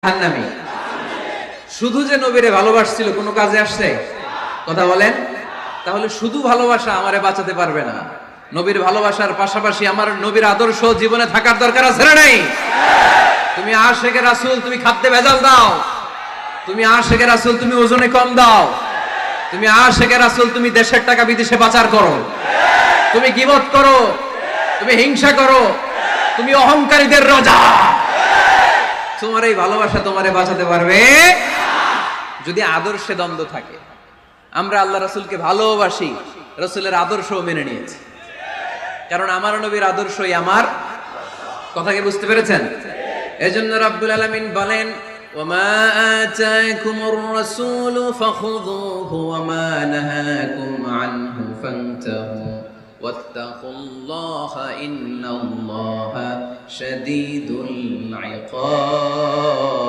জাহান্নামী। শুধু যে নবীরে ভালোবাসছিল কোনো কাজে আসছে? কথা বলেন। তাহলে শুধু ভালোবাসা আমারে বাঁচাতে পারবে না। নবীর ভালোবাসার পাশাপাশি আমার নবীর আদর্শ জীবনে থাকার দরকার আছে না নাই? তুমি আশিকে রাসূল, তুমি খাদ্যে ভেজাল দাও। তুমি আশিকে রাসূল, তুমি ওজনে কম দাও। তুমি আশিকে রাসূল, তুমি দেশের টাকা বিদেশে পাচার করো। তুমি গীবত করো, তুমি হিংসা করো, তুমি অহংকারীদের রাজা। তোমার এই ভালোবাসা তোমারে বাঁচাতে পারবে যদি আদর্শে দ্বন্দ্ব থাকে। আমরা আল্লাহ রাসূলকে ভালোবাসি, রাসূলের আদর্শও মেনে নিয়েছি, কারণ আমার নবীর আদর্শই আমার। কথাকে বুঝতে পেরেছেন? এজন্য রাব্বুল আলামিন বলেন, ওয়ামা আতাকুমুর রাসূলু ফাখুযুহু ওয়ামা নাহাকুম আনহু ফান্তাহু ওয়াত্তাকুল্লাহা ইন্নাল্লাহা শাদীদুল ইকাব।